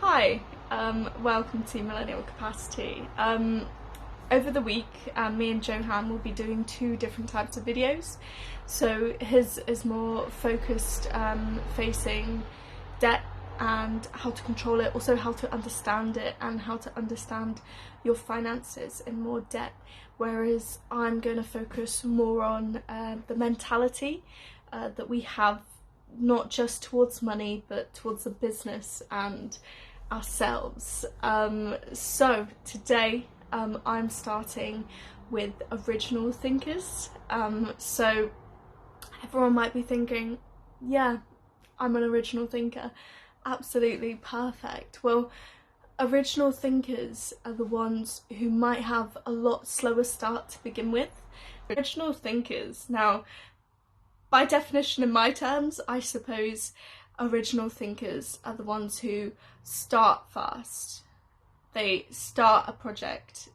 Hi, welcome to Millennial Capacity. Over the week, me and Johan will be doing two different types of videos. So his is more focused, facing debt and how to control it, also how to understand it and how to understand your finances in more depth. Whereas I'm going to focus more on the mentality that we have, not just towards money but towards the business and ourselves. So today I'm starting with original thinkers. So everyone might be thinking, yeah, I'm an original thinker, absolutely perfect. Well, original thinkers are the ones who might have a lot slower start to begin with. Original thinkers, now by definition in my terms, I suppose original thinkers are the ones who start fast. They start a project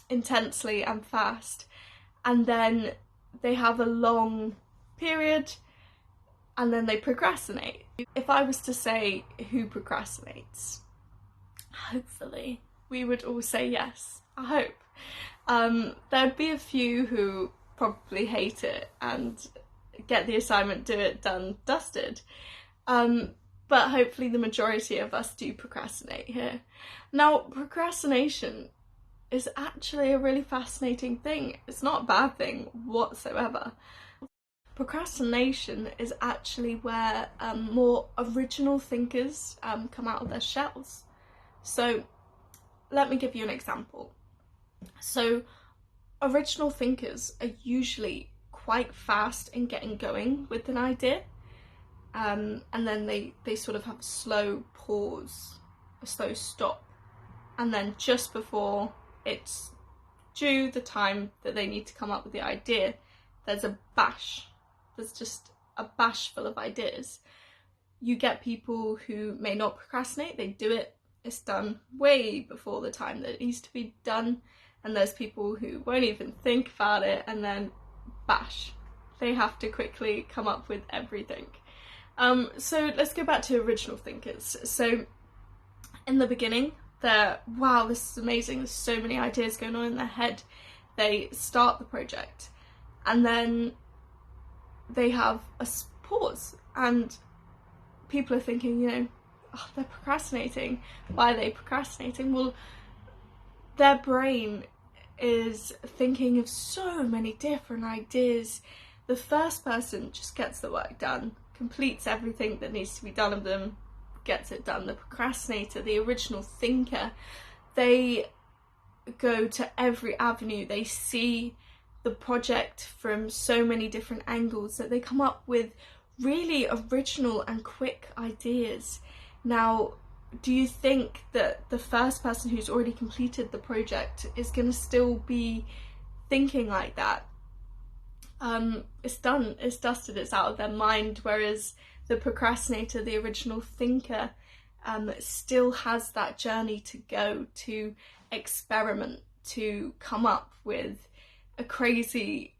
intensely and fast, and then they have a long period and then they procrastinate. If I was to say who procrastinates, hopefully we would all say yes, I hope. There'd be a few who probably hate it and get the assignment, do it, done, dusted. But hopefully the majority of us do procrastinate here. Now, procrastination is actually a really fascinating thing. It's not a bad thing whatsoever. Procrastination is actually where more original thinkers come out of their shells. So let me give you an example. So original thinkers are usually quite fast in getting going with an idea, and then they sort of have a slow pause, a slow stop, and then just before it's due the time that they need to come up with the idea, there's a bash. There's just a bash full of ideas. You get people who may not procrastinate, they do it, it's done way before the time that it needs to be done, and there's people who won't even think about it, and then bash, they have to quickly come up with everything. So let's go back to original thinkers. So in the beginning, they're, wow, this is amazing, there's so many ideas going on in their head. They start the project and then they have a pause, and people are thinking, oh, they're procrastinating. Why are they procrastinating? Well, their brain is thinking of so many different ideas. The first person just gets the work done, completes everything that needs to be done of them, gets it done. The procrastinator, the original thinker, they go to every avenue. They see the project from so many different angles that they come up with really original and quick ideas. Now, do you think that the first person who's already completed the project is going to still be thinking like that? It's done, it's dusted, it's out of their mind, whereas the procrastinator, the original thinker, still has that journey to go, to experiment, to come up with a crazy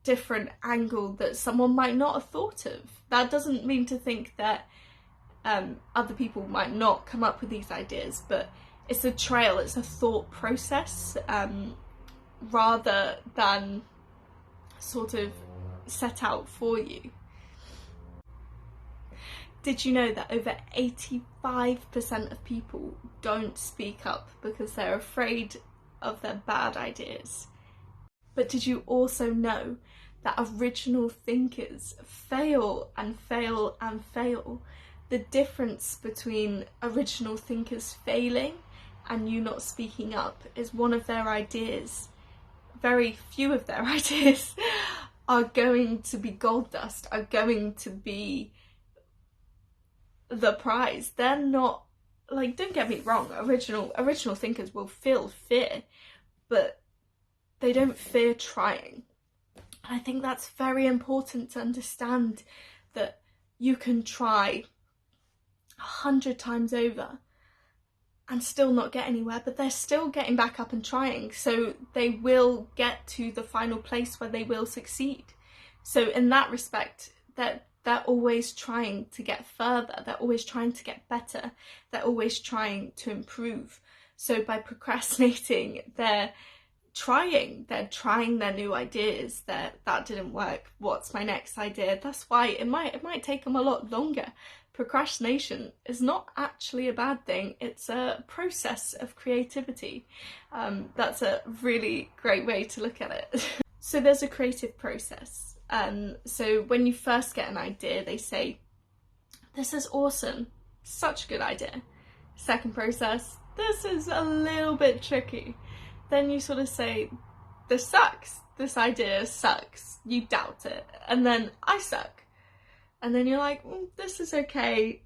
different angle that someone might not have thought of. That doesn't mean to think that other people might not come up with these ideas, but it's a trail, it's a thought process, rather than sort of set out for you. Did you know that over 85% of people don't speak up because they're afraid of their bad ideas? But did you also know that original thinkers fail and fail and fail? The difference between original thinkers failing and you not speaking up is one of their ideas. Very few of their ideas are going to be gold dust, are going to be the prize. They're not, like, don't get me wrong, original thinkers will feel fear, but they don't fear trying. And I think that's very important to understand, that you can try 100 times over and still not get anywhere, but they're still getting back up and trying, so they will get to the final place where they will succeed. So in that respect, that they're always trying to get further, they're always trying to get better, they're always trying to improve. So by procrastinating, they're trying their new ideas. That didn't work, what's my next idea? That's why it might take them a lot longer. Procrastination is not actually a bad thing, it's a process of creativity. That's a really great way to look at it. So there's a creative process. So when you first get an idea, they say, this is awesome, such a good idea. Second process, this is a little bit tricky. Then you sort of say, this sucks, this idea sucks, you doubt it, and then I suck. And then you're like, this is okay,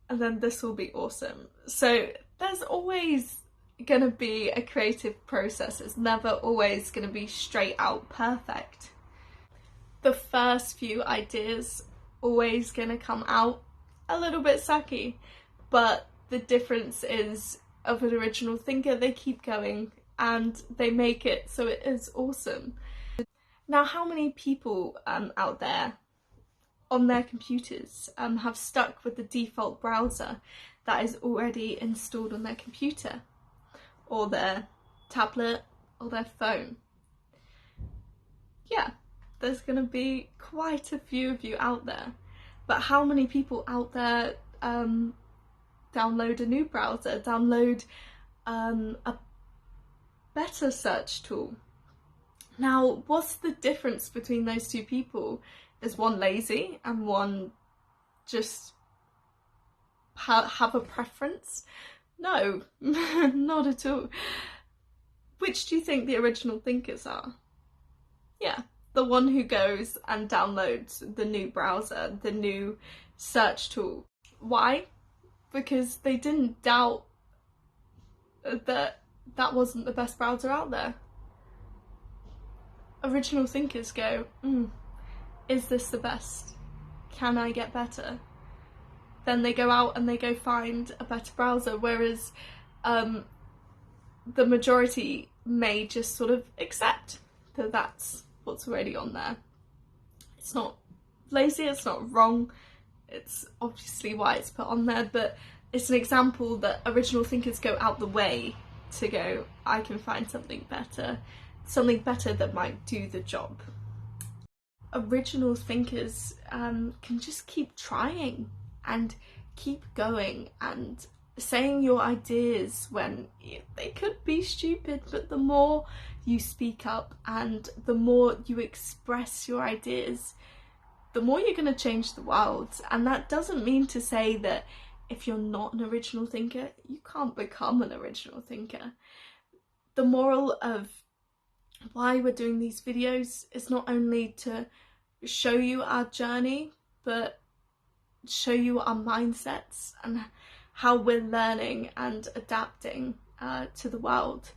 and then this will be awesome. So there's always gonna be a creative process. It's never always gonna be straight out perfect. The first few ideas always gonna come out a little bit sucky, but the difference is, of an original thinker, they keep going and they make it so it is awesome. Now, how many people out there on their computers have stuck with the default browser that is already installed on their computer or their tablet or their phone? Yeah, there's gonna be quite a few of you out there. But how many people out there download a new browser, download a better search tool? Now, what's the difference between those two people? Is one lazy and one just have a preference? No, not at all. Which do you think the original thinkers are? Yeah, the one who goes and downloads the new browser, the new search tool. Why? Because they didn't doubt that wasn't the best browser out there. Original thinkers go, is this the best? Can I get better? Then they go out and they go find a better browser, whereas the majority may just sort of accept that that's what's already on there. It's not lazy, it's not wrong, it's obviously why it's put on there, but it's an example that original thinkers go out the way to go, I can find something better that might do the job. Original thinkers can just keep trying and keep going and saying your ideas when they could be stupid, but the more you speak up and the more you express your ideas, the more you're going to change the world. And that doesn't mean to say that if you're not an original thinker, you can't become an original thinker. The moral of why we're doing these videos is not only to show you our journey, but show you our mindsets and how we're learning and adapting to the world.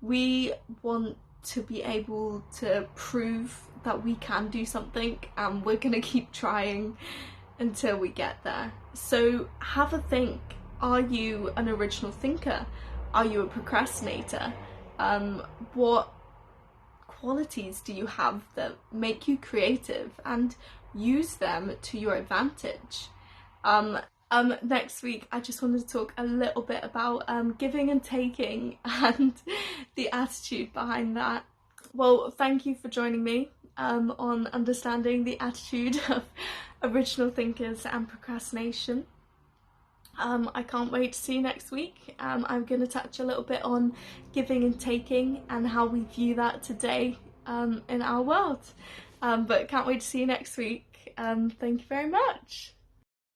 We want to be able to prove that we can do something, and we're going to keep trying until we get there. So have a think. Are you an original thinker? Are you a procrastinator? What qualities do you have that make you creative, and use them to your advantage? Next week I just wanted to talk a little bit about giving and taking and the attitude behind that. Well, thank you for joining me on understanding the attitude of original thinkers and procrastination. I can't wait to see you next week. I'm going to touch a little bit on giving and taking and how we view that today in our world. But can't wait to see you next week. Thank you very much.